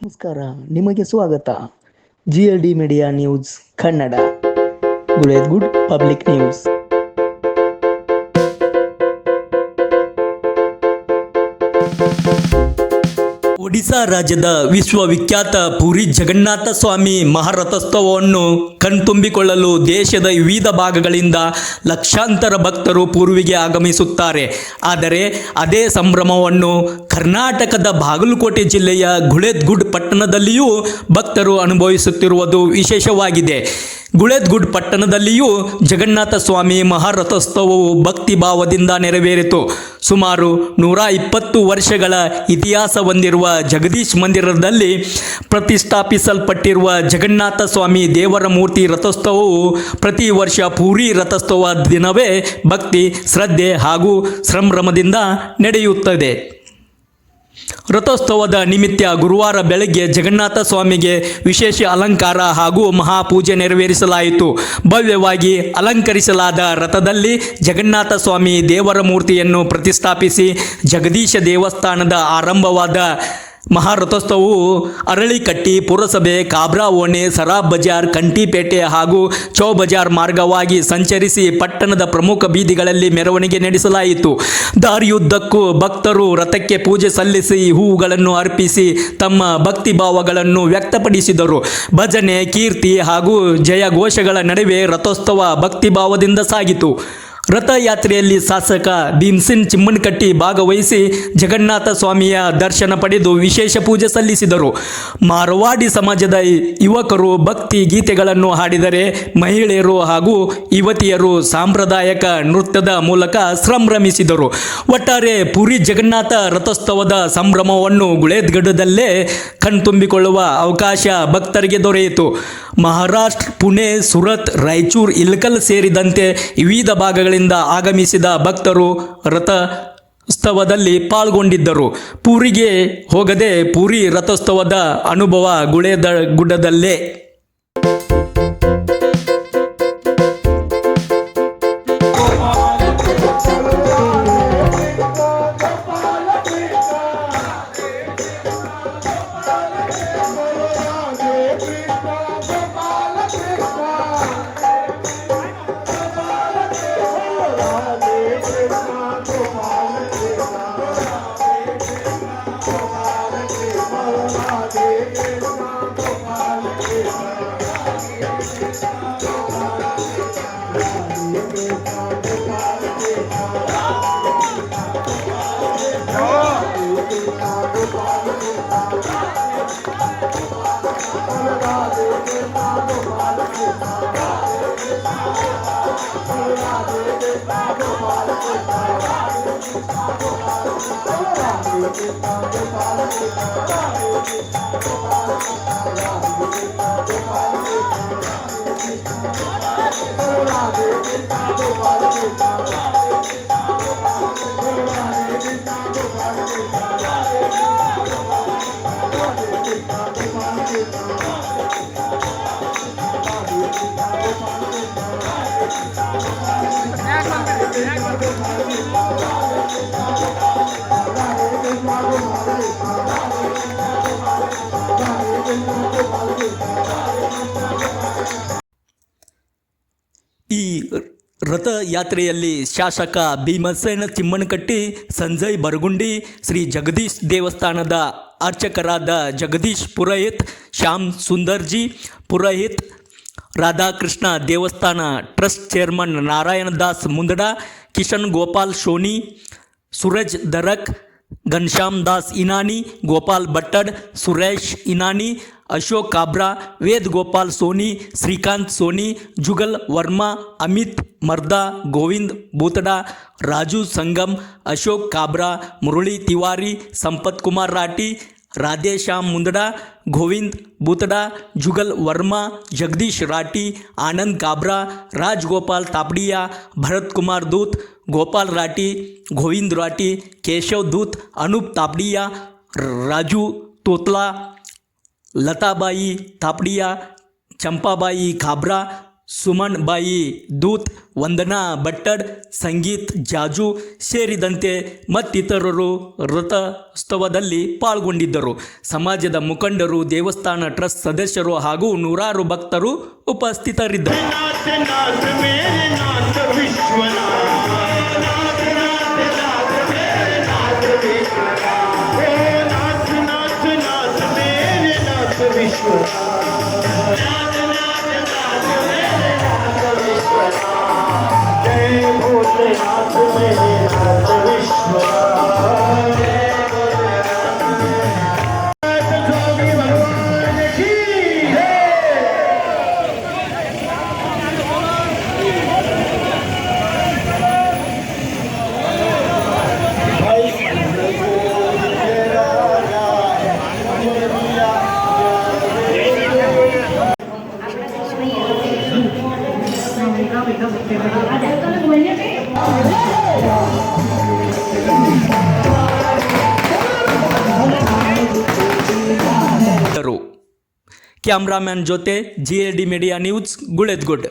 ನಮಸ್ಕಾರ, ನಿಮಗೆ ಸ್ವಾಗತ. GLD media news Kannada. Good public news. Odisha ರಾಜ್ಯದ ವಿಶ್ವವಿಖ್ಯಾತ ಪುರಿ ಜಗನ್ನಾಥ ಸ್ವಾಮಿ ಮಹಾರಥೋತ್ಸವವನ್ನು ಕಣ್ತುಂಬಿಕೊಳ್ಳಲು ದೇಶದ ವಿವಿಧ ಭಾಗಗಳಿಂದ ಲಕ್ಷಾಂತರ ಭಕ್ತರು ಪೂರ್ವಿಗೆ ಆಗಮಿಸುತ್ತಾರೆ. ಆದರೆ ಅದೇ ಸಂಭ್ರಮವನ್ನು ಕರ್ನಾಟಕದ ಬಾಗಲಕೋಟೆ ಜಿಲ್ಲೆಯ ಗುಳೇದಗುಡ್ ಪಟ್ಟಣದಲ್ಲಿಯೂ ಭಕ್ತರು ಅನುಭವಿಸುತ್ತಿರುವುದು ವಿಶೇಷವಾಗಿದೆ. ಗುಳೇದಗುಡ್ ಪಟ್ಟಣದಲ್ಲಿಯೂ ಜಗನ್ನಾಥ ಸ್ವಾಮಿ ಮಹಾರಥೋತ್ಸವವು ಭಕ್ತಿ ಭಾವದಿಂದ ನೆರವೇರಿತು. ಸುಮಾರು 120 ವರ್ಷಗಳ ಇತಿಹಾಸ ಹೊಂದಿರುವ ಜಗದೀಶ್ ಮಂದಿರದಲ್ಲಿ ಪ್ರತಿಷ್ಠಾಪಿಸಲ್ಪಟ್ಟಿರುವ ಜಗನ್ನಾಥ ಸ್ವಾಮಿ ದೇವರ ಮೂರ್ತಿ ರಥೋತ್ಸವವು ಪ್ರತಿ ವರ್ಷ ಪೂರಿ ರಥೋತ್ಸವ ದಿನವೇ ಭಕ್ತಿ, ಶ್ರದ್ಧೆ ಹಾಗೂ ಸಂಭ್ರಮದಿಂದ ನಡೆಯುತ್ತದೆ. ರಥೋತ್ಸವದ ನಿಮಿತ್ತ ಗುರುವಾರ ಬೆಳಗ್ಗೆ ಜಗನ್ನಾಥ ಸ್ವಾಮಿಗೆ ವಿಶೇಷ ಅಲಂಕಾರ ಹಾಗೂ ಮಹಾಪೂಜೆ ನೆರವೇರಿಸಲಾಯಿತು. ಭವ್ಯವಾಗಿ ಅಲಂಕರಿಸಲಾದ ರಥದಲ್ಲಿ ಜಗನ್ನಾಥ ಸ್ವಾಮಿ ದೇವರ ಮೂರ್ತಿಯನ್ನು ಪ್ರತಿಷ್ಠಾಪಿಸಿ ಜಗದೀಶ ದೇವಸ್ಥಾನದ ಆರಂಭವಾದ ಮಹಾರಥೋತ್ಸವವು ಅರಳಿಕಟ್ಟಿ ಪುರಸಭೆ, ಕಾಬ್ರಾ ಓಣೆ, ಸರಾಬ್ ಬಜಾರ್, ಕಂಟಿಪೇಟೆ ಹಾಗೂ ಚೌ ಬಜಾರ್ ಮಾರ್ಗವಾಗಿ ಸಂಚರಿಸಿ ಪಟ್ಟಣದ ಪ್ರಮುಖ ಬೀದಿಗಳಲ್ಲಿ ಮೆರವಣಿಗೆ ನಡೆಸಲಾಯಿತು. ದಾರಿಯುದ್ದಕ್ಕೂ ಭಕ್ತರು ರಥಕ್ಕೆ ಪೂಜೆ ಸಲ್ಲಿಸಿ ಹೂವುಗಳನ್ನು ಅರ್ಪಿಸಿ ತಮ್ಮ ಭಕ್ತಿ ಭಾವಗಳನ್ನು ವ್ಯಕ್ತಪಡಿಸಿದರು. ಭಜನೆ, ಕೀರ್ತಿ ಹಾಗೂ ಜಯ ಘೋಷಗಳ ನಡುವೆ ರಥೋತ್ಸವ ಭಕ್ತಿಭಾವದಿಂದ ಸಾಗಿತು. ರಥಯಾತ್ರೆಯಲ್ಲಿ ಶಾಸಕ ಭೀಮಸೇನ್ ಚಿಮ್ಮನಕಟ್ಟಿ ಭಾಗವಹಿಸಿ ಜಗನ್ನಾಥ ಸ್ವಾಮಿಯ ದರ್ಶನ ಪಡೆದು ವಿಶೇಷ ಪೂಜೆ ಸಲ್ಲಿಸಿದರು. ಮಾರವಾಡಿ ಸಮಾಜದ ಯುವಕರು ಭಕ್ತಿ ಗೀತೆಗಳನ್ನು ಹಾಡಿದರೆ, ಮಹಿಳೆಯರು ಹಾಗೂ ಯುವತಿಯರು ಸಾಂಪ್ರದಾಯಿಕ ನೃತ್ಯದ ಮೂಲಕ ಸಂಭ್ರಮಿಸಿದರು. ಒಟ್ಟಾರೆ ಪುರಿ ಜಗನ್ನಾಥ ರಥೋತ್ಸವದ ಸಂಭ್ರಮವನ್ನು ಗುಳೇದಗುಡ್ದಲ್ಲೇ ಕಣ್ತುಂಬಿಕೊಳ್ಳುವ ಅವಕಾಶ ಭಕ್ತರಿಗೆ ದೊರೆಯಿತು. ಮಹಾರಾಷ್ಟ್ರ, ಪುಣೆ, ಸೂರತ್, ರಾಯಚೂರು, ಇಳಕಲ್ ಸೇರಿದಂತೆ ವಿವಿಧ ಭಾಗಗಳಿಂದ ಆಗಮಿಸಿದ ಭಕ್ತರು ರಥೋತ್ಸವದಲ್ಲಿ ಪಾಲ್ಗೊಂಡಿದ್ದರು. ಪೂರಿಗೆ ಹೋಗದೆ ಪುರಿ ರಥೋತ್ಸವದ ಅನುಭವ ಗುಳೇದಗುಡ್ದಲ್ಲೇ. ಈ ರಥಯಾತ್ರೆಯಲ್ಲಿ ಶಾಸಕ ಭೀಮಸೇನ್ ಚಿಮ್ಮನಕಟ್ಟಿ, ಸಂಜಯ್ ಬರಗುಂಡಿ, ಶ್ರೀ ಜಗದೀಶ್ ದೇವಸ್ಥಾನದ ಅರ್ಚಕರಾದ ಜಗದೀಶ್ ಪುರೋಹಿತ್, ಶ್ಯಾಮ್ ಸುಂದರ್ಜಿ ಪುರೋಹಿತ್, ರಾಧಾಕೃಷ್ಣ ದೇವಸ್ಥಾನ ಟ್ರಸ್ಟ್ ಚೇರ್ಮನ್ ನಾರಾಯಣದಾಸ್ ಮುಂದಡ, ಕಿಶನ್ ಗೋಪಾಲ್ ಸೋನಿ, ಸೂರಜ್ ದರಕ್, घनश्याम दास इनानी, गोपाल बट्टड़, सुरेश इनानी, अशोक काब्रा, वेद गोपाल सोनी, श्रीकांत सोनी, जुगल वर्मा, अमित मर्दा, गोविंद बूतड़ा, राजू संगम, अशोक काब्रा, मुरली तिवारी, संपत कुमार राठी, राधेश्याम मुंदड़ा, गोविंद बूतड़ा, जुगल वर्मा, जगदीश राठी, आनंद काब्रा, राजगोपाल तापड़िया, भरत कुमार दूत, गोपाल राठी, गोविंद राठी, केशव दूत, अनूप तापड़िया, राजू तोतला, लताबाई तापड़िया, चंपाबाई काब्रा, ಸುಮನ್ ಬಾಯಿ, ದೂತ್, ವಂದನಾ ಭಟ್ಟಡ್, ಸಂಗೀತ್ ಜಾಜು ಸೇರಿದಂತೆ ಮತ್ತಿತರರು ರಥೋತ್ಸವದಲ್ಲಿ ಪಾಲ್ಗೊಂಡಿದ್ದರು. ಸಮಾಜದ ಮುಖಂಡರು, ದೇವಸ್ಥಾನ ಟ್ರಸ್ಟ್ ಸದಸ್ಯರು ಹಾಗೂ ನೂರಾರು ಭಕ್ತರು ಉಪಸ್ಥಿತರಿದ್ದರು. ಕ್ಯಾಮ್ರಾಮ್ಯಾನ್ ಜೊತೆ GLD ಮೀಡಿಯಾ ನ್ಯೂಸ್, ಗುಳೇದ್ಗುಡ್.